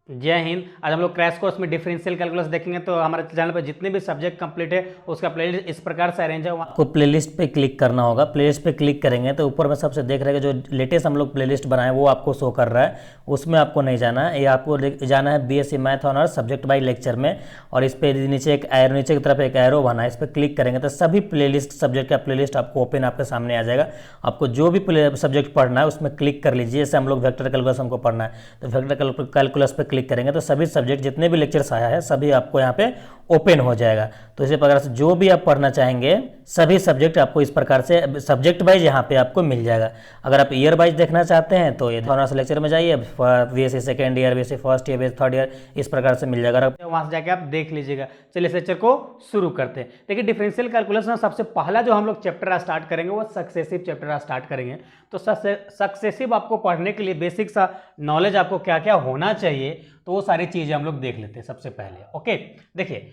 जय हिंद। आज हम लोग क्रैश कोर्स में डिफरेंशियल कैलकुलस देखेंगे। तो हमारे चैनल पर जितने भी सब्जेक्ट कंप्लीट है उसका प्लेलिस्ट इस प्रकार से अरेंज है। आपको प्लेलिस्ट पे क्लिक करना होगा। प्लेलिस्ट पे क्लिक करेंगे तो ऊपर में सबसे देख रहे हैं जो लेटेस्ट हम लोग प्लेलिस्ट बनाए वो आपको शो कर रहा है, उसमें आपको नहीं जाना है। ये आपको जाना है BSc math honours subject by lecture में, और इस पे नीचे एक एरो, नीचे की तरफ एक एरो बना है, इस पर क्लिक करेंगे तो सभी प्लेलिस्ट सब्जेक्ट का प्लेलिस्ट आपको ओपन आपके सामने आ जाएगा। आपको जो भी सब्जेक्ट पढ़ना है उसमें क्लिक कर लीजिए। जैसे हम लोग वेक्टर कैलकुलस हमको पढ़ना है तो वेक्टर कैलकुलस पे क्लिक करेंगे तो सभी सब्जेक्ट जितने भी लेक्चर्स आया है सभी आपको यहाँ पे ओपन हो जाएगा। तो इसी प्रकार से जो भी आप पढ़ना चाहेंगे सभी सब्जेक्ट आपको इस प्रकार से सब्जेक्ट वाइज यहाँ पे आपको मिल जाएगा। अगर आप ईयर वाइज देखना चाहते हैं तो ये ऑनर्स लेक्चर में जाइए, BSc second year, BSc first year, BSc third year, इस प्रकार से मिल जाएगा। वहां से जाके आप देख लीजिएगा। चलिए इस लेक्चर को शुरू करते हैं। देखिए डिफरेंशियल कैलकुलस में सबसे पहला जो हम लोग चैप्टर स्टार्ट करेंगे वो सक्सेसिव चैप्टर स्टार्ट करेंगे। तो सक्सेसिव आपको पढ़ने के लिए बेसिक सा नॉलेज आपको क्या क्या होना चाहिए तो वो सारी चीजें हम लोग देख लेते हैं सबसे पहले। ओके, देखिए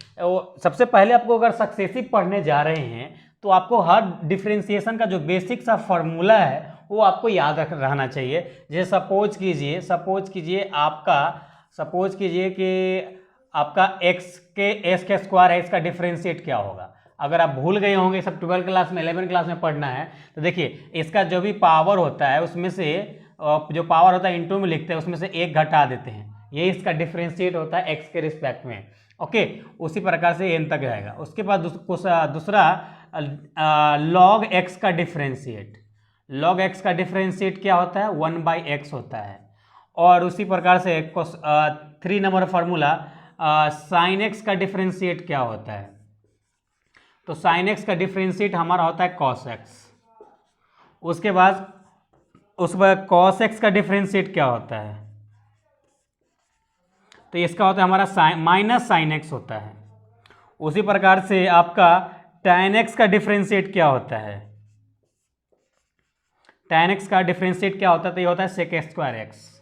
सबसे पहले आपको अगर सक्सेसिव पढ़ने जा रहे हैं तो आपको हर डिफरेंशिएशन का जो बेसिक सा फॉर्मूला है वो आपको याद रहना चाहिए। जैसे सपोज कीजिए कि आपका एक्स के स्क्वायर है, इसका डिफरेंशिएट क्या होगा। अगर आप भूल गए होंगे, सब 12 क्लास में 11 क्लास में पढ़ना है, तो देखिए इसका जो भी पावर होता है उसमें से जो पावर होता है इंटू में लिखते हैं, उसमें से एक घटा देते हैं, ये इसका डिफरेंशिएट होता है एक्स के रिस्पेक्ट में। ओके, उसी प्रकार से एन तक जाएगा। उसके बाद दूसरा लॉग एक्स का डिफरेंशिएट। लॉग एक्स का डिफरेंशिएट क्या होता है, 1/x होता है। और उसी प्रकार से 3 नंबर फार्मूला साइन एक्स का डिफरेंशिएट क्या होता है, तो साइन एक्स का डिफरेंशिएट हमारा होता है कॉस एक्स। उसके बाद कॉस एक्स का डिफरेंशिएट क्या होता है, तो इसका होता है हमारा माइनस साइन एक्स होता है। उसी प्रकार से आपका tan एक्स का डिफरेंशिएट क्या होता है, tan एक्स का डिफरेंशिएट क्या होता है, तो ये होता है सेक स्क्वायर एक्स।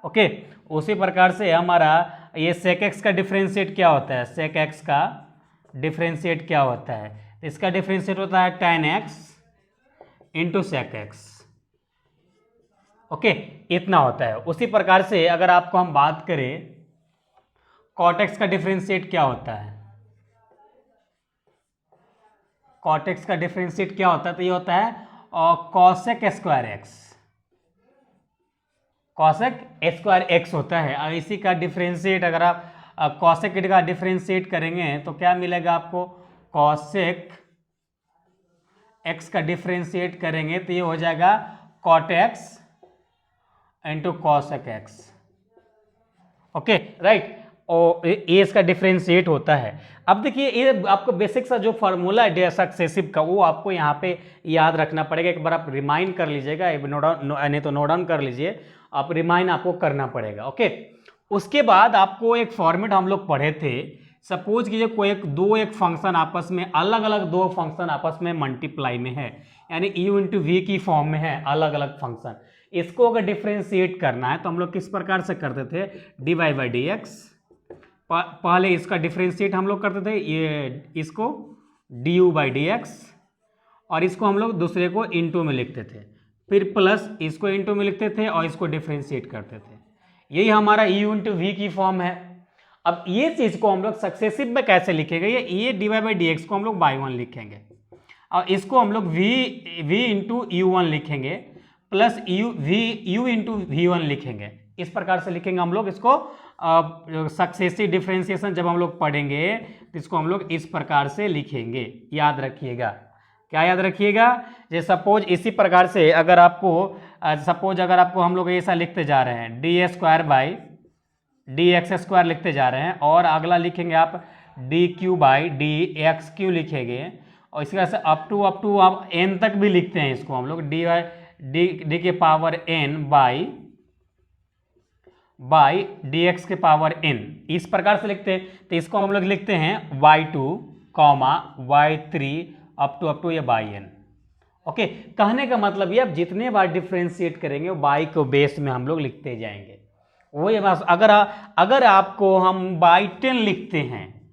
ओके, उसी प्रकार से हमारा ये सेक एक्स का डिफरेंशिएट क्या होता है, सेक एक्स का डिफरेंशिएट क्या होता है, तो इसका डिफरेंशिएट होता है tan x into sec x. Okay, इतना होता है। उसी प्रकार से अगर आपको हम बात करें कॉट एक्स का डिफरेंशिएट क्या होता है, कॉट एक्स का डिफरेंशिएट क्या होता है, तो ये होता है cosec square x. Cosec square x होता है। और इसी का डिफरेंशिएट अगर आप कॉसेक का डिफरेंशिएट करेंगे तो क्या मिलेगा आपको, कॉसेक एक्स का डिफरेंशिएट करेंगे तो ये हो जाएगा cot x into cosec x. Okay, right. और ये इसका डिफरेंशिएट होता है। अब देखिए ये आपको बेसिक सा जो फार्मूला है सक्सेसिव का वो आपको यहाँ पे याद रखना पड़ेगा। एक बार आप रिमाइंड कर लीजिएगा, नहीं तो नोट डाउन कर लीजिए, आप रिमाइंड आपको करना पड़ेगा। ओके, उसके बाद आपको एक फॉर्मेट हम लोग पढ़े थे। सपोज कीजिए कोई एक फंक्शन आपस में अलग अलग दो फंक्शन आपस में मल्टीप्लाई में है, यानी u इंटू वी की फॉर्म में है अलग अलग फंक्शन। इसको अगर डिफरेंशिएट करना है तो हम लोग किस प्रकार से करते थे, dy/dx। पहले इसका डिफरेंशिएट हम लोग करते थे, ये इसको du/dx, और इसको हम लोग दूसरे को इंटू में लिखते थे, फिर प्लस इसको इंटू में लिखते थे और इसको डिफरेंशिएट करते थे। यही हमारा u इंटू वी की फॉर्म है। अब ये चीज को हम लोग सक्सेसिव में कैसे लिखेंगे, ये dy/dx को हम लोग by1 लिखेंगे और इसको हम लोग v इंटू u1 लिखेंगे प्लस u इंटू v1 लिखेंगे। इस प्रकार से लिखेंगे हम लोग इसको। सक्सेसिव डिफरेंशिएशन जब हम लोग पढ़ेंगे तो इसको हम लोग इस प्रकार से लिखेंगे। याद रखिएगा, क्या याद रखिएगा, जैसे सपोज इसी प्रकार से अगर आपको हम लोग ऐसा लिखते जा रहे हैं d2/dx² लिखते जा रहे हैं, और अगला लिखेंगे आप dq/dx³ लिखेंगे, और इसी तरह से अप टू आप n तक भी लिखते हैं। इसको हम लोग d के पावर n बाई dx के पावर n इस प्रकार से लिखते हैं। तो इसको हम लोग लिखते हैं y2, y3 अप टू ये बाई n। ओके, कहने का मतलब ये आप जितने बार डिफरेंशिएट करेंगे वो बाई को बेस में हम लोग लिखते जाएंगे। वही बात, अगर आपको हम बाई 10 लिखते हैं,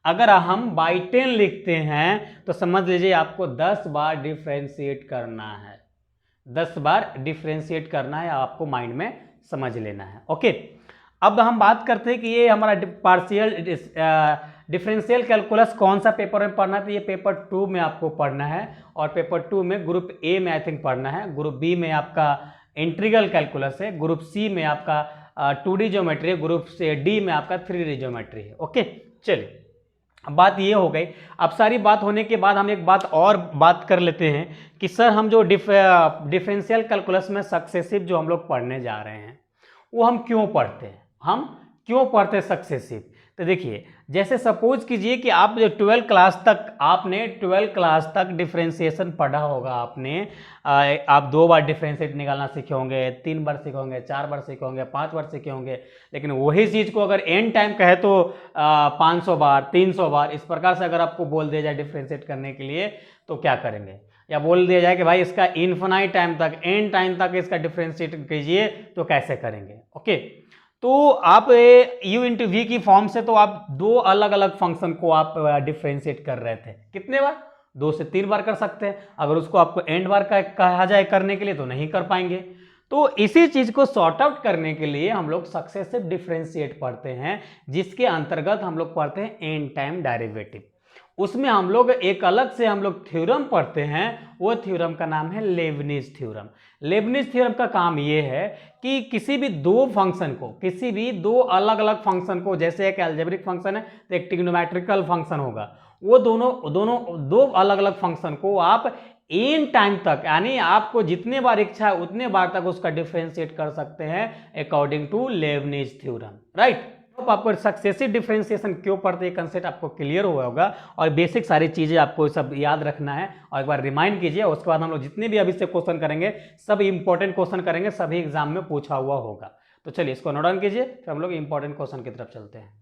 अगर हम बाई 10 लिखते हैं तो समझ लीजिए आपको 10 बार डिफरेंशिएट करना है, 10 बार डिफरेंशिएट करना है, आपको माइंड में समझ लेना है। ओके, अब हम बात करते हैं कि ये हमारा पार्शियल डिफरेंशियल कैलकुलस कौन सा पेपर में पढ़ना है। तो ये पेपर 2 में आपको पढ़ना है, और पेपर 2 में ग्रुप ए में आई थिंक पढ़ना है, ग्रुप बी में आपका इंटीग्रल कैलकुलस है, ग्रुप सी में आपका 2D ज्योमेट्री है, ग्रुप से डी में आपका 3D ज्योमेट्री है। ओके, चलिए अब बात ये हो गई। अब सारी बात होने के बाद हम एक बात और बात कर लेते हैं कि सर हम जो डिफरेंशियल कैलकुलस में सक्सेसिव जो हम लोग पढ़ने जा रहे हैं वो हम क्यों पढ़ते हैं, हम क्यों पढ़ते हैं सक्सेसिव। तो देखिए, जैसे सपोज कीजिए कि आप जो 12 क्लास तक डिफरेंशिएशन पढ़ा होगा आपने, आप 2 बार डिफरेंशिएट निकालना सीखे होंगे, 3 बार सीखे होंगे, 4 बार सीखे होंगे, 5 बार सीखे होंगे, लेकिन वही चीज़ को अगर एन टाइम कहे तो 500 बार, 300 बार, इस प्रकार से अगर आपको बोल दिया जाए डिफरेंशिएट करने के लिए तो क्या करेंगे, या बोल दिया जाए कि भाई इसका इन्फिनाइट टाइम तक, एन टाइम तक इसका डिफरेंशिएट कीजिए तो कैसे करेंगे। ओके, तो आप u इंटू वी की फॉर्म से तो आप 2 अलग अलग फंक्शन को आप डिफरेंशिएट कर रहे थे, कितने बार, 2 से 3 बार कर सकते हैं। अगर उसको आपको एंड बार का कहा जाए करने के लिए तो नहीं कर पाएंगे। तो इसी चीज को सॉर्ट आउट करने के लिए हम लोग सक्सेसिव डिफरेंशिएट पढ़ते हैं, जिसके अंतर्गत हम लोग पढ़ते हैं एंड टाइम डेरिवेटिव। उसमें हम लोग एक अलग से हम लोग थ्योरम पढ़ते हैं, वो थ्योरम का नाम है लेबनिज थ्योरम। लेबनिज थ्योरम का काम ये है कि किसी भी 2 फंक्शन को, किसी भी 2 अलग अलग फंक्शन को, जैसे एक अलजेब्रिक फंक्शन है तो एक ट्रिग्नोमेट्रिकल फंक्शन होगा, वो दोनों 2 अलग अलग फंक्शन को आप एन टाइम तक, यानी आपको जितने बार इच्छा है उतने बार तक उसका डिफरेंशिएट कर सकते हैं according to Leibniz theorem, right. तो आपको सक्सेसिव डिफरेंशिएशन क्यों पढ़ते हैं कंसेप्ट आपको क्लियर हुआ होगा, और बेसिक सारी चीजें आपको सब याद रखना है और एक बार रिमाइंड कीजिए। उसके बाद हम लोग जितने भी अभी से क्वेश्चन करेंगे सब इंपॉर्टेंट क्वेश्चन करेंगे, सभी एग्जाम में पूछा हुआ होगा। तो चलिए इसको नोट डाउन कीजिए, फिर हम लोग इंपॉर्टेंट क्वेश्चन की तरफ चलते हैं।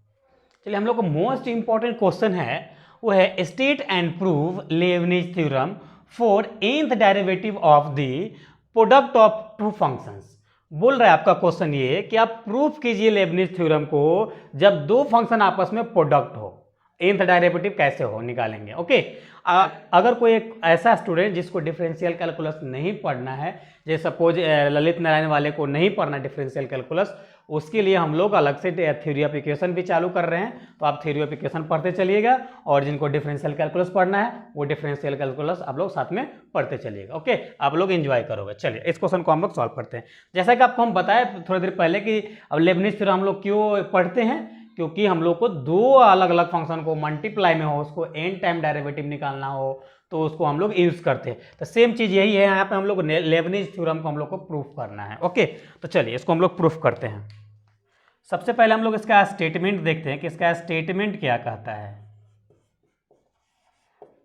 चलिए, हम लोग को मोस्ट इंपॉर्टेंट क्वेश्चन है वो है state and prove Lebanese theorem for nth derivative of the product of 2 functions. बोल रहा है आपका क्वेश्चन ये कि आप प्रूफ कीजिए लेबनिज थ्योरम को जब 2 फंक्शन आपस में प्रोडक्ट हो, nth डेरिवेटिव कैसे हो निकालेंगे। ओके, अगर कोई एक ऐसा स्टूडेंट जिसको डिफरेंशियल कैलकुलस नहीं पढ़ना है, जैसे सपोज ललित नारायण वाले को नहीं पढ़ना डिफरेंशियल कैलकुलस, उसके लिए हम लोग अलग से थ्योरी ऑफ इक्वेशन भी चालू कर रहे हैं। तो आप थ्योरी ऑफ इक्वेशन पढ़ते चलिएगा, और जिनको डिफरेंशियल कैलकुलस पढ़ना है वो डिफरेंशियल कैलकुलस आप लोग साथ में पढ़ते चलिएगा। ओके, आप लोग एंजॉय करोगे। चलिए इस क्वेश्चन को हम लोग सॉल्व करते हैं। जैसा कि आपको हम बताए थोड़ी देर पहले कि अब लेबनिज थ्योरम हम लोग क्यों पढ़ते हैं, क्योंकि हम लोग को 2 अलग अलग फंक्शन को मल्टीप्लाई में हो, उसको एन टाइम डेरिवेटिव निकालना हो, तो उसको हम लोग यूज करते हैं। तो सेम चीज यही है, यहाँ पे हम लोग लेबनिज थ्योरम को हम लोग को प्रूफ करना है। ओके, तो चलिए इसको हम लोग प्रूफ करते हैं। सबसे पहले हम लोग इसका स्टेटमेंट देखते हैं कि इसका स्टेटमेंट क्या कहता है।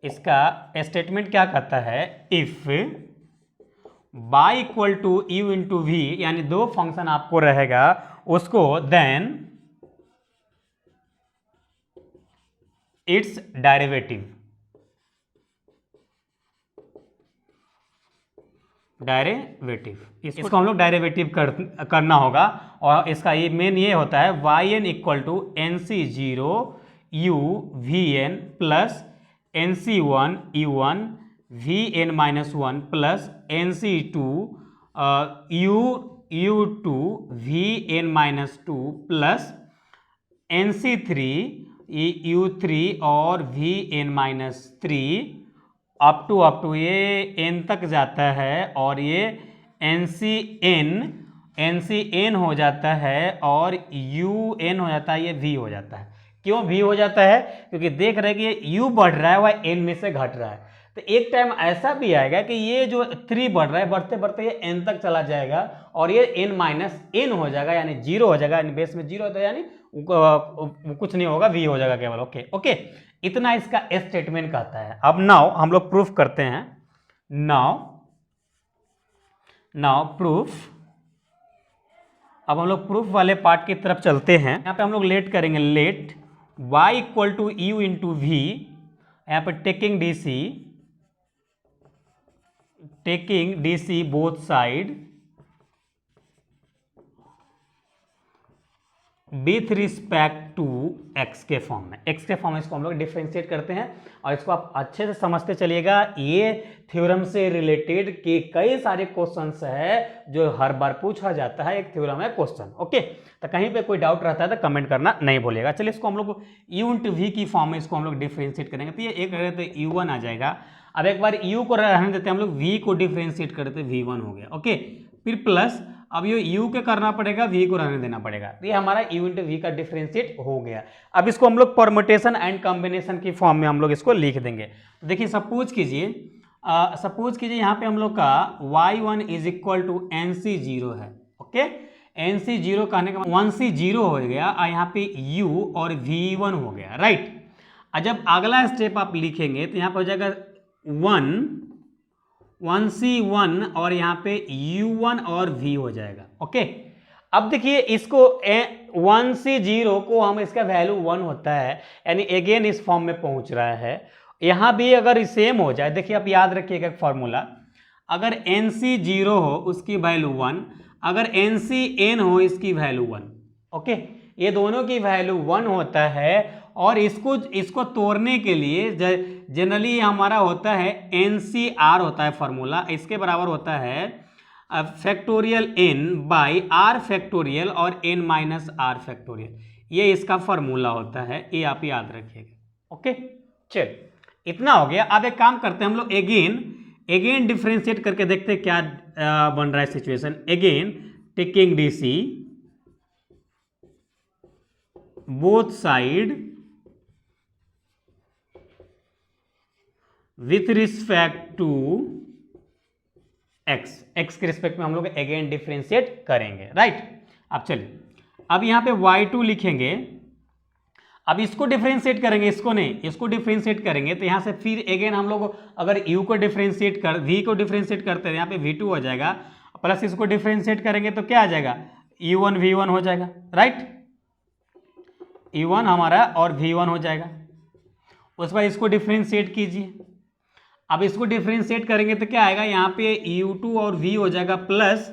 इसका स्टेटमेंट क्या कहता है, if y equal to u into v, यानी 2 फंक्शन आपको रहेगा उसको, देन इट्स डेरिवेटिव इसको हम लोग डेरिवेटिव करना होगा। और इसका ये मेन ये होता है Y N equal to N C zero U V N plus N C one U one V N minus one plus N C two U two V N minus two plus N C three U three और V N minus three up to ये n तक जाता है, और ये N C N हो जाता है, और यू एन हो जाता है, ये v हो जाता है। क्यों v हो जाता है, क्योंकि देख रहे हैं कि ये u बढ़ रहा है वह n में से घट रहा है। तो एक टाइम ऐसा भी आएगा कि ये जो 3 बढ़ रहा है, बढ़ते बढ़ते ये n तक चला जाएगा, और ये n माइनस n हो जाएगा, यानी 0 हो जाएगा, यानी बेस में 0 होता है, यानी कुछ नहीं होगा, v हो जाएगा केवल। ओके ओके, इतना इसका स्टेटमेंट कहता है। अब नाउ हम लोग प्रूफ करते हैं। नाउ प्रूफ, अब हम लोग प्रूफ वाले पार्ट की तरफ चलते हैं। यहाँ पे हम लोग लेट करेंगे, let y equal to u into v, यहाँ पे taking d c both side, with respect to x के फॉर्म में, एक्स के फॉर्म में इसको हम लोग डिफ्रेंशिएट करते हैं। और इसको आप अच्छे से समझते चलिएगा, ये थ्योरम से रिलेटेड के कई सारे क्वेश्चंस है जो हर बार पूछा जाता है, एक थ्योरम है क्वेश्चन। ओके, तो कहीं पे कोई डाउट रहता है तो कमेंट करना नहीं भूलिएगा। चलिए इसको हम लोग u इंटू वी की फॉर्म में इसको हम लोग डिफ्रेंशिएट करेंगे, तो ये एक रहे तो u1 आ जाएगा। अब एक बार u को रहने देते हैं हम लोग, v को डिफ्रेंशिएट करते v1 हो गया। ओके, फिर प्लस अब ये u के करना पड़ेगा, v को रहने देना पड़ेगा, तो ये हमारा u इंटू वी का डिफ्रेंशिएट हो गया। अब इसको हम लोग परमुटेशन एंड कॉम्बिनेशन की फॉर्म में हम लोग इसको लिख देंगे। तो देखिए सपोज कीजिए यहाँ पे हम लोग का y1 is equal to NC0 है। ओके, NC0 कहने का 1C0 हो गया और यहाँ पे u और v1 हो गया, राइट। और जब अगला स्टेप आप लिखेंगे तो यहाँ पर हो जाएगा 1C1 और यहाँ पे u1 और v हो जाएगा। ओके, अब देखिए इसको 1C0 को हम, इसका वैल्यू 1 होता है, यानी अगेन इस फॉर्म में पहुंच रहा है। यहाँ भी अगर सेम हो जाए, देखिए आप याद रखिएगा फॉर्मूला, अगर NC0 हो उसकी वैल्यू 1, अगर NCN हो इसकी वैल्यू 1। ओके, ये दोनों की वैल्यू 1 होता है। और इसको तोड़ने के लिए जनरली हमारा होता है NCR होता है फॉर्मूला, इसके बराबर होता है factorial n by r factorial और n माइनस r फैक्टोरियल, ये इसका फॉर्मूला होता है, ये आप याद रखिएगा। ओके, चल इतना हो गया। अब एक काम करते हैं हम लोग, अगेन डिफ्रेंशिएट करके देखते हैं क्या बन रहा है situation. Again taking DC both side with respect to x के रिस्पेक्ट में हम लोग अगेन डिफ्रेंशिएट करेंगे, राइट। अब चलिए, अब यहाँ पे y2 लिखेंगे, अब इसको डिफ्रेंशिएट करेंगे, इसको नहीं, इसको डिफ्रेंशिएट करेंगे, तो यहाँ से फिर अगेन हम लोग अगर u को डिफ्रेंशिएट कर, v को डिफ्रेंशिएट करते हैं, यहाँ पे v2 हो जाएगा, प्लस इसको डिफ्रेंशिएट करेंगे तो क्या आ जाएगा, u1 v1 हो जाएगा, राइट। u1 हमारा और v1 हो जाएगा। उसके बाद इसको डिफ्रेंशिएट कीजिए, अब इसको डिफ्रेंशिएट करेंगे तो क्या आएगा, यहाँ पे u2 और v हो जाएगा, प्लस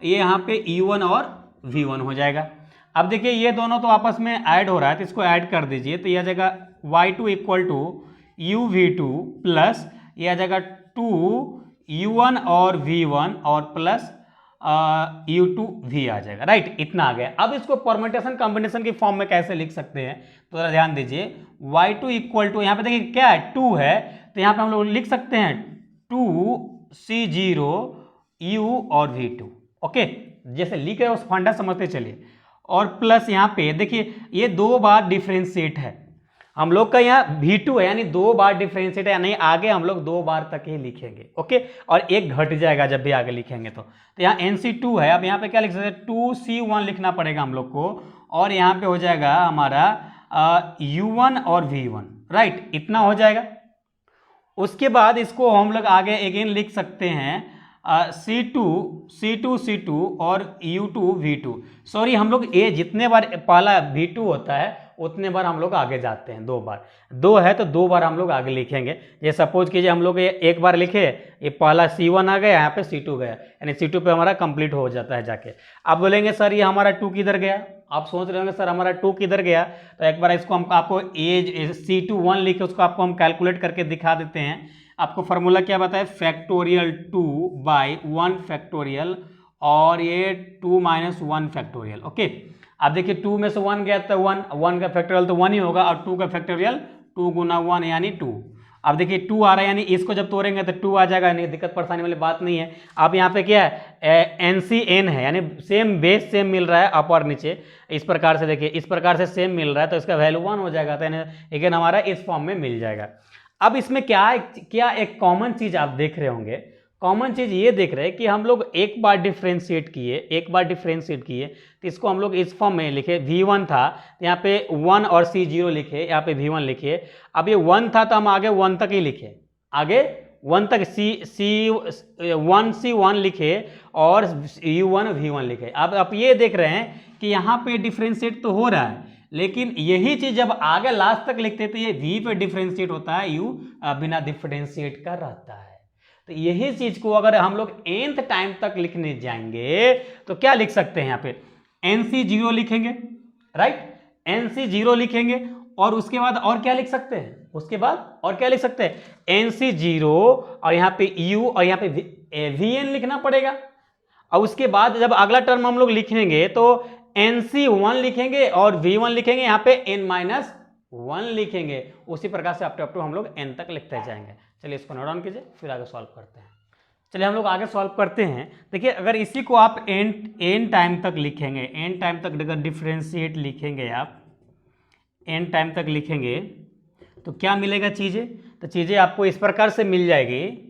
ये यहाँ पे u1 और v1 हो जाएगा। अब देखिए ये दोनों तो आपस में ऐड हो रहा है, तो इसको ऐड कर दीजिए, तो ये आ जाएगा y2 equal to uv2 plus ये आ जाएगा 2u1 और v1 और प्लस u2v आ जाएगा, राइट। इतना आ गया। अब इसको परम्यूटेशन कॉम्बिनेशन की फॉर्म में कैसे लिख सकते हैं, तो जरा ध्यान दीजिए, y2 इक्वल टू, यहाँ पे देखिए क्या है, 2 है, तो यहाँ पे हम लोग लिख सकते हैं 2C0 u और v2। ओके, जैसे लिख रहे हो उस फंडा समझते चलिए। और प्लस यहाँ पे देखिए ये 2 बार डिफ्रेंशिएट है, हम लोग का यहाँ v2 है, यानी 2 बार डिफ्रेंशिएट है, यानी आगे हम लोग 2 बार तक ही लिखेंगे। ओके, और एक घट जाएगा जब भी आगे लिखेंगे तो यहाँ NC2 है, अब यहाँ पे क्या लिख सकते हैं, 2C1 लिखना पड़ेगा हम लोग को, और यहाँ पे हो जाएगा हमारा u1 और v1, राइट। इतना हो जाएगा। उसके बाद इसको हम लोग आगे अगेन लिख सकते हैं C2 और u2 v2। सॉरी, हम लोग ये जितने बार पहला v2 होता है उतने बार हम लोग आगे जाते हैं, 2 बार, 2 है तो 2 बार हम लोग आगे लिखेंगे। ये सपोज कीजिए हम लोग ये एक बार लिखे, ये पहला C1 आ गया, यहाँ पे C2 गया, यानी C2 पे हमारा कंप्लीट हो जाता है जाके। आप बोलेंगे सर ये हमारा 2 किधर गया, आप सोच रहे होंगे सर हमारा 2 किधर गया, तो एक बार इसको हम आपको ये C2 1 लिखे उसको आपको हम कैलकुलेट करके दिखा देते हैं। आपको फार्मूला क्या बताए, फैक्टोरियल 2 बाई 1 फैक्टोरियल और ये 2 माइनस 1 फैक्टोरियल। ओके, अब देखिए 2 में से 1 गया तो 1 का फैक्टोरियल तो 1 ही होगा, और 2 का फैक्टोरियल 2 गुना 1 यानी 2। अब देखिए 2 आ रहा है, यानी इसको जब तोड़ेंगे तो 2 आ जाएगा, नहीं दिक्कत परेशानी वाली बात नहीं है। अब यहाँ पे क्या है, NCN है, यानी सेम बेस सेम मिल रहा है अप और नीचे, इस प्रकार से देखिए, इस प्रकार से सेम मिल रहा है, तो इसका वैल्यू 1 हो जाएगा, तो यानी अगेन हमारा इस फॉर्म में मिल जाएगा। अब इसमें क्या एक कॉमन चीज आप देख रहे होंगे, कॉमन चीज ये देख रहे हैं कि हम लोग एक बार डिफ्रेंशिएट किए, तो इसको हम लोग इस फॉर्म में लिखे, v1 था तो यहाँ पे 1 और C0 लिखे, यहाँ पे v1 लिखे। अब ये 1 था तो हम आगे 1 तक ही लिखे, आगे 1 तक C1 लिखे और u1 v1 लिखे। अब आप ये देख रहे हैं कि यहाँ पे डिफ्रेंशिएट तो हो रहा है, लेकिन यही चीज जब आगे लास्ट तक लिखते तो ये v पे डिफ्रेंशिएट होता है, u बिना डिफ्रेंशिएट का रहता है। तो यही चीज को अगर हम लोग nth टाइम तक लिखने जाएंगे तो क्या लिख सकते हैं, यहाँ पे NC0 लिखेंगे, राइट। NC 0 लिखेंगे और उसके बाद और क्या लिख सकते हैं, उसके बाद और क्या लिख सकते हैं, NC 0 और यहाँ पे U और यहाँ पे VN लिखना पड़ेगा। और उसके बाद जब अगला टर्म हम लोग लिखेंगे तो NC 1 लिखेंगे और V1 लिखेंगे, यहाँ पे N-1 लिखेंगे। उसी प्रकार से अप टू हम लोग N तक लिखते जाएंगे। चलिए इसको नोट डाउन कीजिए, फिर आगे सॉल्व करते हैं। चलिए हम लोग आगे सॉल्व करते हैं। देखिए अगर इसी को आप n टाइम तक लिखेंगे, n टाइम तक अगर डिफ्रेंशिएट लिखेंगे आप, n टाइम तक लिखेंगे तो क्या मिलेगा चीज़ें, तो चीज़ें आपको इस प्रकार से मिल जाएगी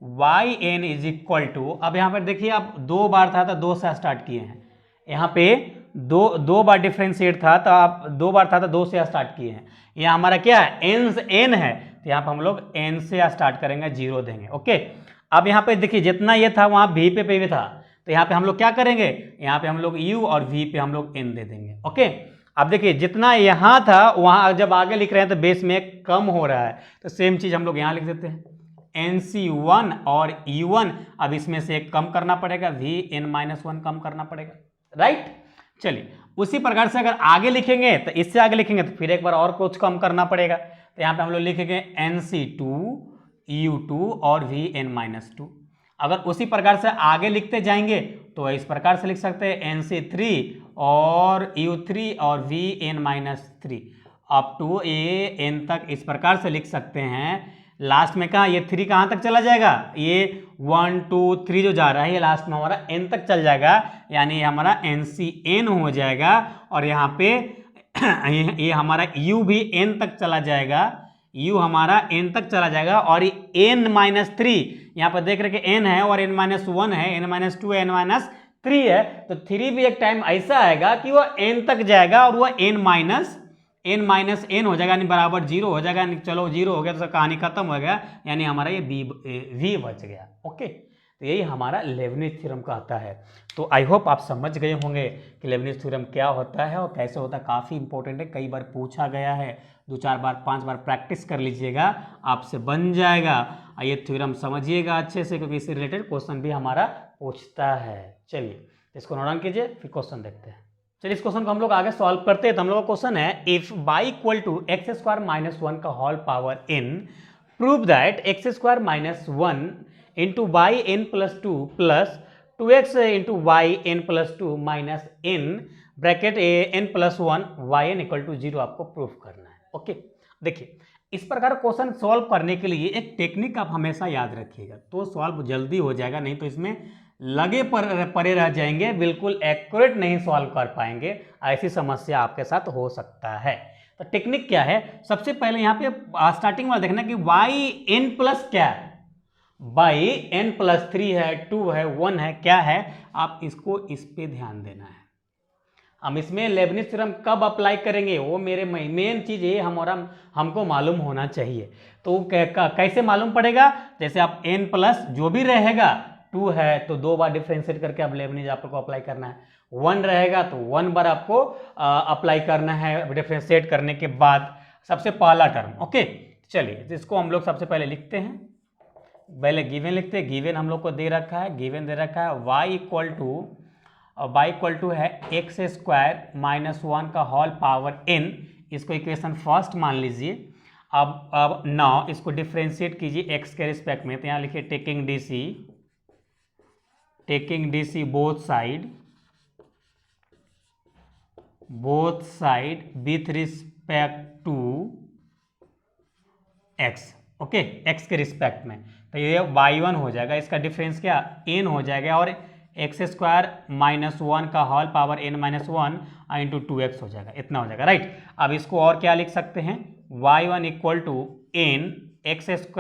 yn इज इक्वल टू, अब यहाँ पर देखिए आप 2 बार था तो 2 से स्टार्ट किए हैं, यहाँ पे दो बार डिफ्रेंशिएट था तो आप 2 बार था तो 2 से स्टार्ट किए हैं। यहाँ हमारा क्या है, n है तो यहाँ पर हम लोग n से स्टार्ट करेंगे, 0 देंगे। ओके, अब यहाँ पे देखिए जितना ये था वहाँ v पे भी था, तो यहाँ पे हम लोग क्या करेंगे, यहाँ पे हम लोग u और v पे हम लोग n दे देंगे। ओके, अब देखिए जितना यहाँ था वहाँ जब आगे लिख रहे हैं तो बेस में कम हो रहा है, तो सेम चीज़ हम लोग यहाँ लिख देते हैं, NC1 और U1। अब इसमें से एक कम करना पड़ेगा, Vn-1 कम करना पड़ेगा, राइट। चलिए उसी प्रकार से अगर आगे लिखेंगे तो इससे आगे लिखेंगे तो फिर एक बार और कुछ कम करना पड़ेगा, तो यहाँ पे हम लोग लिखेंगे NC2 U2 और Vn-2। अगर उसी प्रकार से आगे लिखते जाएंगे तो इस प्रकार से लिख सकते हैं NC3 और U3 और Vn-3 अप टू n तक इस प्रकार से लिख सकते हैं। लास्ट में कहाँ, ये 3 कहाँ तक चला जाएगा, ये 1 2 3 जो जा रहा है ये लास्ट में हमारा n तक चल जाएगा, यानी ये हमारा NCN हो जाएगा। और यहाँ पे ये हमारा U भी n तक चला जाएगा, U हमारा n तक चला जाएगा। और ये n-3 यहाँ पर देख रहे कि n है और n-1 है, n-2 है, n-3 है, तो 3 भी एक टाइम ऐसा आएगा कि वो n तक जाएगा और वह n हो जाएगा, यानी बराबर 0 हो जाएगा। चलो 0 हो गया तो कहानी खत्म हो गया, यानी हमारा ये v बच गया। ओके, तो यही हमारा लेबनिज थ्योरम कहता है। तो आई होप आप समझ गए होंगे कि लेबनिज थ्योरम क्या होता है और कैसे होता है। काफ़ी इंपॉर्टेंट है, कई बार पूछा गया है, 2-4 बार 5 बार प्रैक्टिस कर लीजिएगा, आपसे बन जाएगा। ये थ्योरम समझिएगा अच्छे से, क्योंकि इससे रिलेटेड क्वेश्चन भी हमारा पूछता है। चलिए इसको नोट डाउन कीजिए, फिर क्वेश्चन देखते हैं। चलिए इस क्वेश्चन को हम लोग आगे सॉल्व करते हैं। तो हम लोग का क्वेश्चन है, if y equal to x² - 1 का whole power n, prove that x² - 1 into y n plus 2 plus 2x into y n plus 2 minus n bracket n plus 1 yn equal to 0 आपको proof करना है। Okay, देखिए इस प्रकार question solve करने के लिए एक टेक्निक आप हमेशा याद रखिएगा, तो सॉल्व जल्दी हो जाएगा, नहीं तो इसमें लगे परे रह जाएंगे, बिल्कुल एक्यूरेट नहीं सॉल्व कर पाएंगे, ऐसी समस्या आपके साथ हो सकता है। तो टेक्निक क्या है, सबसे पहले यहाँ पे स्टार्टिंग में देखना कि वाई n प्लस क्या है, बाई n प्लस 3 है, 2 है, 1 है, क्या है, आप इसको इस पे ध्यान देना है। हम इसमें लेबनिज थ्योरम कब अप्लाई करेंगे, वो मेरे मेन चीज़ ये हमको मालूम होना चाहिए। तो कैसे मालूम पड़ेगा, जैसे आप n प्लस जो भी रहेगा, 2 है तो 2 बार डिफ्रेंशिएट करके आप लेबनिज आपको अप्लाई करना है, 1 रहेगा तो 1 बार आपको अप्लाई करना है डिफ्रेंशिएट करने के बाद, सबसे पहला टर्म। ओके, चलिए इसको हम लोग सबसे पहले लिखते हैं, पहले गिवन लिखते हैं। गिवन हम लोग को दे रखा है, गिवन दे रखा है y इक्वल टू है x² - 1 का होल पावर n, इसको इक्वेशन फर्स्ट मान लीजिए। अब नाउ इसको डिफ्रेंशिएट कीजिए x के रिस्पेक्ट में, तो यहाँ लिखिए taking dc both side with respect to x। Okay, x के रिस्पेक्ट में, तो ये y1 हो जाएगा, इसका डिफरेंस क्या n हो जाएगा, और x² - 1 का whole power n-1 into 2x हो जाएगा, इतना हो जाएगा, राइट। अब इसको और क्या लिख सकते हैं, y1 equal to n x² -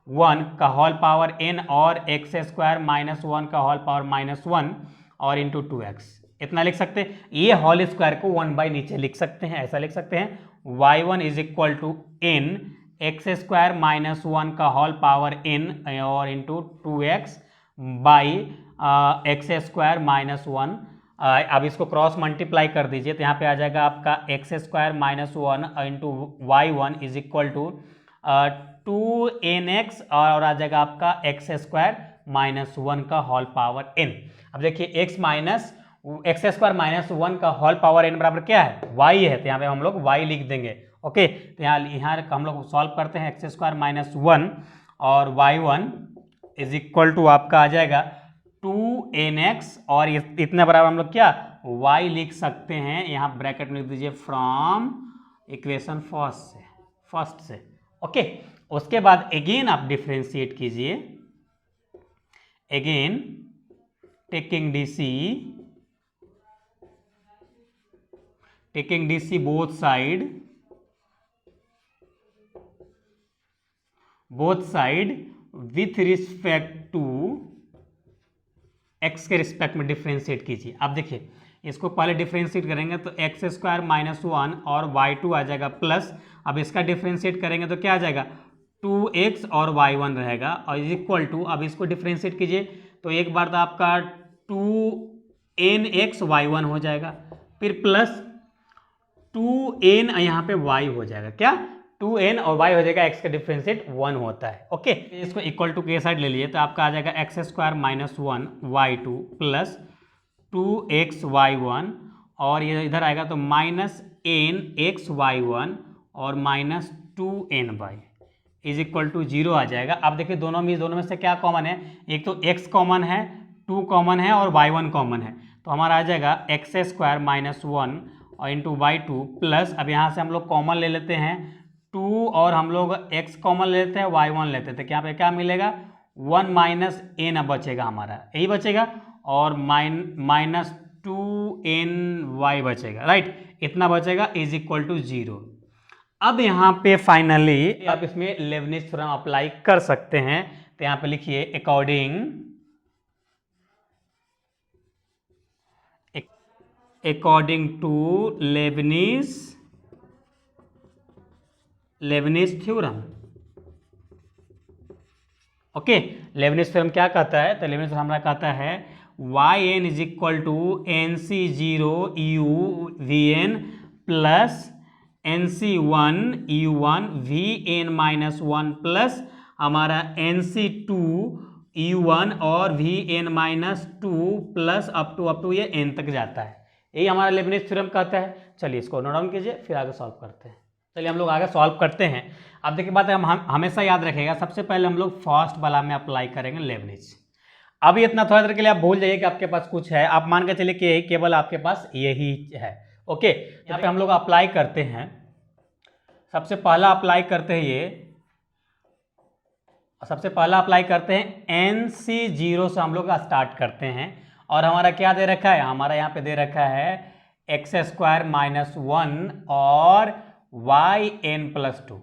1 का होल पावर n और x² - 1 का होल पावर -1 और इंटू 2x, इतना लिख सकते हैं। ये होल स्क्वायर को 1 बाई नीचे लिख सकते हैं, ऐसा लिख सकते हैं, y1 is equal to n x² - 1 का होल पावर n और इंटू 2x बाई x² - 1। अब इसको क्रॉस मल्टीप्लाई कर दीजिए, तो यहाँ पे आ जाएगा आपका x² - 1 into y1 is equal to 2nx और आ जाएगा आपका x² - 1 का होल पावर n। अब देखिए x - एक्स स्क्वायर माइनस 1 का होल पावर n बराबर क्या है, y है, तो यहाँ पे हम लोग y लिख देंगे। ओके, तो यहाँ हम लोग सॉल्व करते हैं। एक्स स्क्वायर माइनस 1 और y1 इज इक्वल टू आपका आ जाएगा 2nx, और इतना बराबर हम लोग क्या y लिख सकते हैं, यहाँ ब्रैकेट में लिख दीजिए फ्रॉम इक्वेशन फर्स्ट से। ओके, उसके बाद अगेन आप डिफ्रेंशिएट कीजिए, again taking dc both side with respect to x के रिस्पेक्ट में डिफ्रेंशिएट कीजिए। अब देखिए, इसको पहले डिफ्रेंशिएट करेंगे तो एक्स स्क्वायर माइनस 1 और y2 आ जाएगा प्लस, अब इसका डिफ्रेंशिएट करेंगे तो क्या आ जाएगा 2x और y1 रहेगा, और इज इक्वल टू, अब इसको डिफ्रेंशिएट कीजिए तो एक बार तो आपका 2nx y1 हो जाएगा, फिर प्लस 2n यहाँ पे y हो जाएगा, क्या 2n और y हो जाएगा, x का डिफ्रेंशिएट 1 होता है। ओके, इसको इक्वल टू के साइड ले लिए तो आपका आ जाएगा x square minus 1 y2 plus 2x y1, और ये इधर आएगा तो माइनस nx y1 और minus 2ny is equal to 0 आ जाएगा। अब देखिए दोनों में से क्या कॉमन है, एक तो x कॉमन है, 2 कॉमन है और y1 कॉमन है, तो हमारा आ जाएगा एक्स स्क्वायर माइनस 1 और इंटू y2 प्लस, अब यहाँ से हम लोग कॉमन ले लेते हैं 2 और हम लोग x कॉमन ले लेते हैं, y1 लेते हैं, तो यहाँ पे क्या मिलेगा 1 माइनस n बचेगा, हमारा यही बचेगा, और माइनस 2ny बचेगा, राइट, इतना बचेगा इज इक्वल टू 0। अब यहाँ पे फाइनली आप इसमें लेबनिज थ्योरम अप्लाई कर सकते हैं, तो यहाँ पे लिखिए according to Leibniz theorem. Okay, Leibniz theorem क्या कहता है, तो लेबनिज थ्योरम हमारा कहता है yn is equal to nc0 u vn plus nc1 u1 vn minus 1 plus हमारा nc2 u1 और vn minus 2 plus up to ये n तक जाता है, यही हमारा लेबनिज थ्योरम कहता है। चलिए इसको नोट डाउन कीजिए, फिर आगे सॉल्व करते हैं। चलिए हम लोग आगे सॉल्व करते हैं। अब देखिए बात हम हमेशा याद रखेगा, सबसे पहले हम लोग फर्स्ट वाला में अप्लाई करेंगे लेबनिज। अभी इतना थोड़ा देर के लिए आप भूल जाइए कि आपके पास कुछ है, आप मान के चलिए कि केवल आपके पास यही है। ओके, यहाँ पे हम लोग अप्लाई करते हैं, सबसे पहला अप्लाई करते हैं NC0 से हम लोग स्टार्ट करते हैं, और हमारा क्या दे रखा है, हमारा यहाँ पे दे रखा है एक्स स्क्वायर माइनस 1 और yn प्लस 2।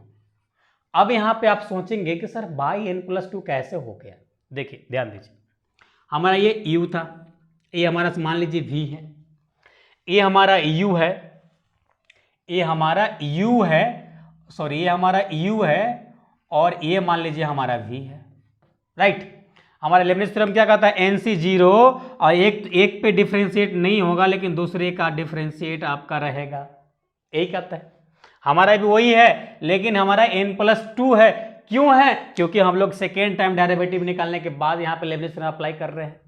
अब यहाँ पे आप सोचेंगे कि सर yn प्लस 2 कैसे हो गया। देखिए ध्यान दीजिए, हमारा ये u था, ये हमारा मान लीजिए v है, ये हमारा u है, ये हमारा u है, और ये मान लीजिए हमारा v है, राइट। हमारा लेबनिज थ्योरम क्या कहता है, NC0 और एक पे डिफरेंशिएट नहीं होगा, लेकिन दूसरे का डिफरेंशिएट आपका रहेगा, यही कहता है। हमारा भी वही है, लेकिन हमारा n+2 है, क्यों है, क्योंकि हम लोग सेकेंड टाइम डेरिवेटिव निकालने के बाद यहाँ पे लेबनिज थ्योरम अप्लाई कर रहे हैं।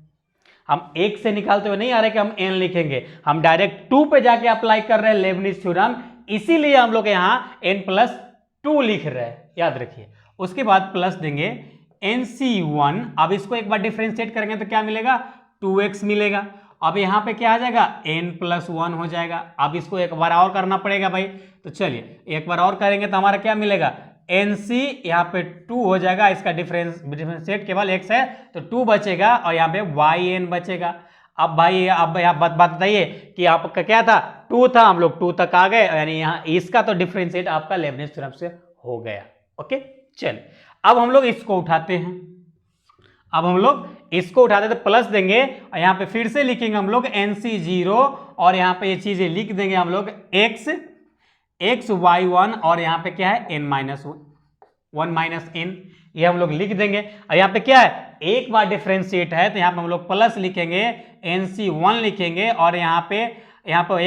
हम एक से निकालते हुए नहीं आ रहे कि हम n लिखेंगे, हम डायरेक्ट 2 पे जाके अप्लाई कर रहे हैं लेबनिज थ्योरम, इसीलिए हम लोग यहाँ n+2 लिख रहे हैं, याद रखिए। उसके बाद प्लस देंगे NC1, अब इसको एक बार डिफरेंशिएट करेंगे तो क्या मिलेगा 2x मिलेगा। अब यहाँ पे क्या आ जाएगा n+1 हो जाएगा। अब इसको एक बार और करना पड़ेगा भाई, तो चलिए एक बार और करेंगे तो हमारा क्या मिलेगा NC, यहाँ पे 2 हो जाएगा, इसका डिफरेंशिएट केवल x है तो 2 बचेगा, और यहाँ पे yn बचेगा। अब भाई अब यहाँ बात बताइए कि आपका क्या था 2 था, हम लोग 2 तक आ गए, यानी यहाँ इसका तो डिफरेंशिएट आपका लेबनिज थ्योरम से हो गया। ओके, चलिए अब हम लोग इसको उठाते हैं, तो प्लस देंगे, और यहाँ पे फिर से लिखेंगे हम लोग NC0, और यहाँ पे ये चीजें लिख देंगे हम लोग x y1, और यहाँ पे क्या है n-1 माइनस n, ये हम लोग लिख देंगे। और यहाँ पे क्या है, एक बार डिफरेंशिएट है तो यहाँ पे हम लोग प्लस लिखेंगे, NC1 लिखेंगे, और यहाँ पे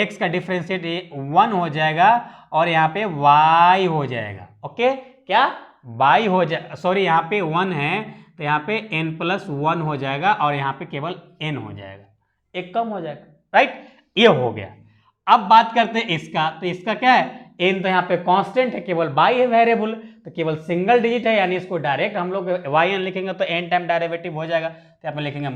x का डिफरेंशिएट 1 हो जाएगा, और यहाँ पे y हो जाएगा। ओके, क्या y हो जाए, सॉरी यहाँ पे 1 है तो यहाँ पे n+1 हो जाएगा, और यहाँ पे केवल n हो जाएगा, एक कम हो जाएगा। राइट, ये हो गया। अब बात करते हैं इसका, तो इसका क्या है, n तो यहाँ पे कांस्टेंट है, केवल y है वेरिएबल, तो केवल सिंगल डिजिट है, यानी इसको डायरेक्ट हम लोग yn लिखेंगे तो n टाइम डेरिवेटिव हो जाएगा, तो यहाँ पे लिखेंगे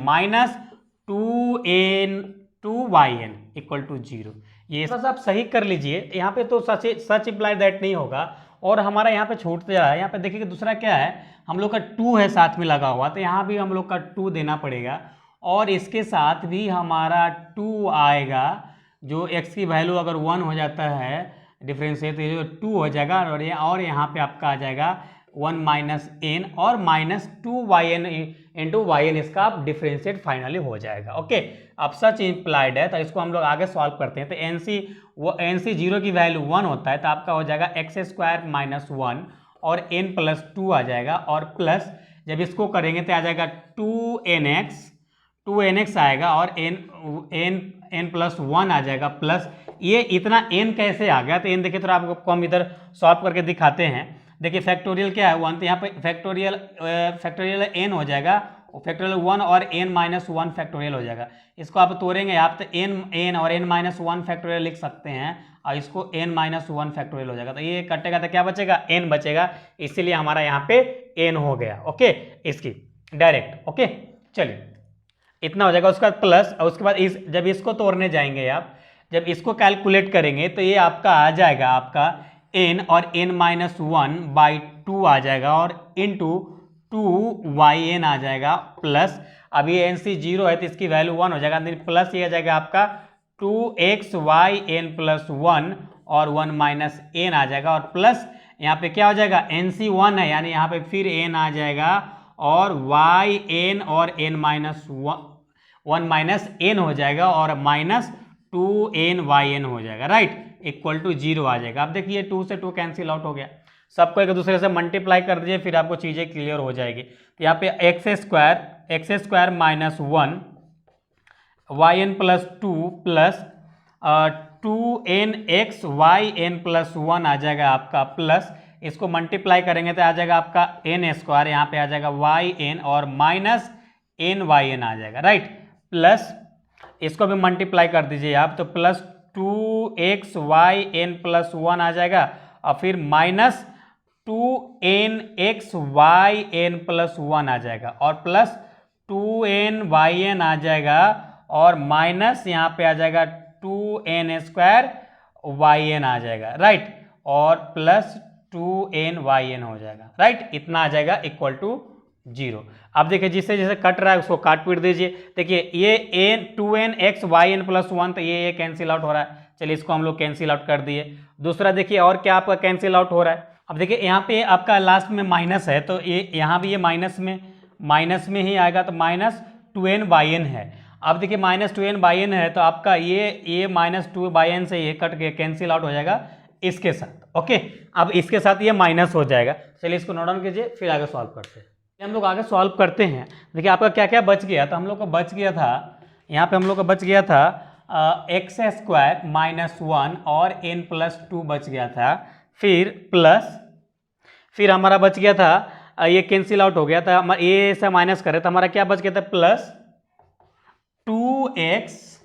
-2yn इक्वल टू 0। ये बस आप सही कर लीजिए, यहाँ पे तो सच इम्प्लाई दैट नहीं होगा, और हमारा यहाँ पे छूट जा रहा है। यहाँ पे देखिए दूसरा क्या है, हम लोग का 2 है साथ में लगा हुआ, तो यहाँ भी हम लोग का 2 देना पड़ेगा, और इसके साथ भी हमारा 2 आएगा, जो x की वैल्यू अगर 1 हो जाता है डिफरेंशिएट, तो ये 2 हो जाएगा, और यहाँ पे आपका आ जाएगा 1 माइनस n और -2yn इंटू yn, इसका आप डिफरेंशिएट फाइनली हो जाएगा। ओके, अब सच इम्प्लाइड है, तो इसको हम लोग आगे सॉल्व करते हैं। तो nc 0 की वैल्यू 1 होता है, तो आपका हो जाएगा x² माइनस 1 और n प्लस 2 आ जाएगा, और प्लस जब इसको करेंगे तो आ जाएगा 2nx आएगा, और n प्लस 1 आ जाएगा, प्लस ये इतना n कैसे आ गया, तो n देखिए थोड़ा आपको हम इधर सॉल्व करके दिखाते हैं। देखिए फैक्टोरियल क्या है 1, तो यहाँ पे फैक्टोरियल n हो जाएगा, फैक्टोरियल 1 और n माइनस 1 फैक्टोरियल हो जाएगा। इसको आप तोड़ेंगे आप तो n और n माइनस 1 फैक्टोरियल लिख सकते हैं, और इसको n माइनस 1 फैक्टोरियल हो जाएगा, तो ये कटेगा तो क्या बचेगा, n बचेगा, इसीलिए हमारा यहाँ पे n हो गया। ओके, इसकी डायरेक्ट। ओके, चलिए इतना हो जाएगा, उसका प्लस, और उसके बाद जब इसको तोड़ने जाएंगे आप, जब इसको कैलकुलेट करेंगे तो ये आपका आ जाएगा आपका n और n माइनस 1 बाई 2 आ जाएगा, और इंटू 2yn आ जाएगा, प्लस अब ये nc 0 है तो इसकी वैल्यू 1 हो जाएगा, प्लस ये आ जाएगा आपका 2xyn प्लस 1 और 1 माइनस n आ जाएगा, और प्लस यहाँ पे क्या हो जाएगा, nc 1 है, यानी यहाँ पे फिर n आ जाएगा, और yn और n माइनस 1 माइनस n हो जाएगा, और माइनस 2nyn हो जाएगा, राइट, इक्वल टू 0 आ जाएगा। अब देखिए 2 से 2 कैंसिल आउट हो गया, सबको एक दूसरे से मल्टीप्लाई कर दीजिए, फिर आपको चीज़ें क्लियर हो जाएगी। तो यहाँ पे x² minus 1 yn plus 2 plus 2nx yn plus 1 आ जाएगा आपका, प्लस इसको मल्टीप्लाई करेंगे तो आ जाएगा आपका n², यहाँ पे आ जाएगा yn और माइनस nyn आ जाएगा, राइट, प्लस इसको भी मल्टीप्लाई कर दीजिए आप, तो प्लस 2xyn प्लस 1 आ जाएगा, और फिर माइनस 2nxyn प्लस 1 आ जाएगा, और प्लस 2nyn आ जाएगा, और माइनस यहाँ पे आ जाएगा 2n² आ जाएगा, राइट, और प्लस 2nyn हो जाएगा, राइट, इतना आ जाएगा इक्वल टू 0। अब देखिए जिससे जैसे कट रहा है उसको काट पीट दीजिए। देखिए ये 2nxyn प्लस 1, तो ये कैंसिल आउट हो रहा है, चलिए इसको हम लोग कैंसिल आउट कर दिए। दूसरा देखिए और क्या आपका कैंसिल आउट हो रहा है, अब देखिए यहाँ पे आपका लास्ट में माइनस है, तो ये यहाँ भी ये माइनस में ही आएगा, तो माइनस 2nyn है। अब देखिए माइनस 2nyn है, तो आपका ये माइनस 2n से ये कट के कैंसिल आउट हो जाएगा इसके साथ। ओके, अब इसके साथ ये माइनस हो जाएगा। चलिए इसको नोट डाउन कीजिए, फिर आगे सॉल्व करते हैं। हम लोग आगे सॉल्व करते हैं। देखिए आपका क्या क्या बच गया, तो हम लोग को बच गया था, यहाँ पे हम लोग को बच गया था x² माइनस 1 और n प्लस 2 बच गया था, फिर हमारा बच गया था, ये कैंसिल आउट हो गया था, ये से माइनस करे तो हमारा क्या बच गया था, प्लस 2x,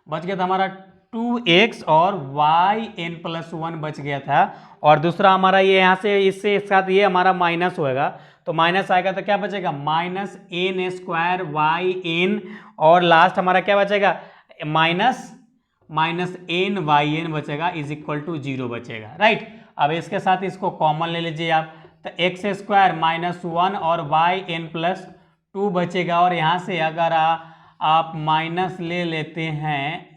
बच गया था हमारा 2x और yn प्लस 1 बच गया था, और दूसरा हमारा ये यहाँ से इससे एक साथ ये हमारा माइनस होएगा, तो माइनस आएगा तो क्या बचेगा, माइनस n² yn, और लास्ट हमारा क्या बचेगा, माइनस nyn बचेगा, इज इक्वल टू 0 बचेगा, राइट। अब इसके साथ इसको कॉमन ले लीजिए आप, तो x² माइनस 1 और yn प्लस 2 बचेगा, और यहाँ से अगर आप माइनस ले लेते हैं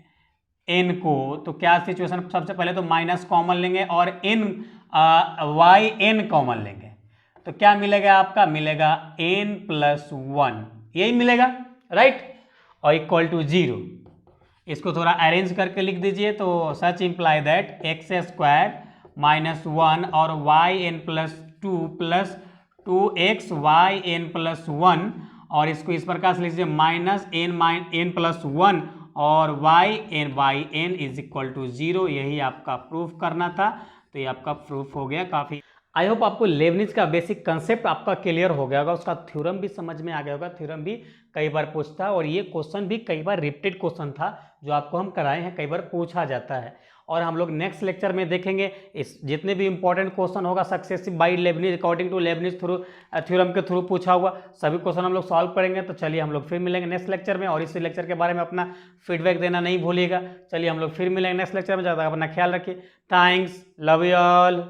n को, तो क्या सिचुएशन, सबसे पहले तो माइनस कॉमन लेंगे और yn कॉमन लेंगे, तो क्या मिलेगा आपका, मिलेगा n प्लस 1, यही मिलेगा, राइट, और इक्वल टू 0। इसको थोड़ा अरेंज करके लिख दीजिए, तो सच इम्प्लाई दैट x² माइनस 1 और yn plus 2 plus 2xyn plus 1, और इसको इस प्रकार से लीजिए माइनस n प्लस 1 और yn इज इक्वल टू 0। यही आपका प्रूफ करना था, तो ये आपका प्रूफ हो गया। काफ़ी आई होप आपको लेबनिज का बेसिक कंसेप्ट आपका क्लियर हो गया होगा, उसका थ्योरम भी समझ में आ गया होगा। थ्योरम भी कई बार पूछता है और ये क्वेश्चन भी कई बार रिपीटेड क्वेश्चन था जो आपको हम कराए हैं, कई बार पूछा जाता है। और हम लोग नेक्स्ट लेक्चर में देखेंगे इस जितने भी इंपॉर्टेंट क्वेश्चन होगा successive by Leibniz according to Leibniz through theorem के थ्रू पूछा हुआ सभी क्वेश्चन हम लोग सॉल्व करेंगे। तो चलिए हम लोग फिर मिलेंगे नेक्स्ट लेक्चर में, और इस लेक्चर के बारे में अपना फीडबैक देना नहीं भूलिएगा। चलिए हम लोग फिर मिलेंगे नेक्स्ट लेक्चर में, ज़्यादा अपना ख्याल रखिए। Thanks, love you all.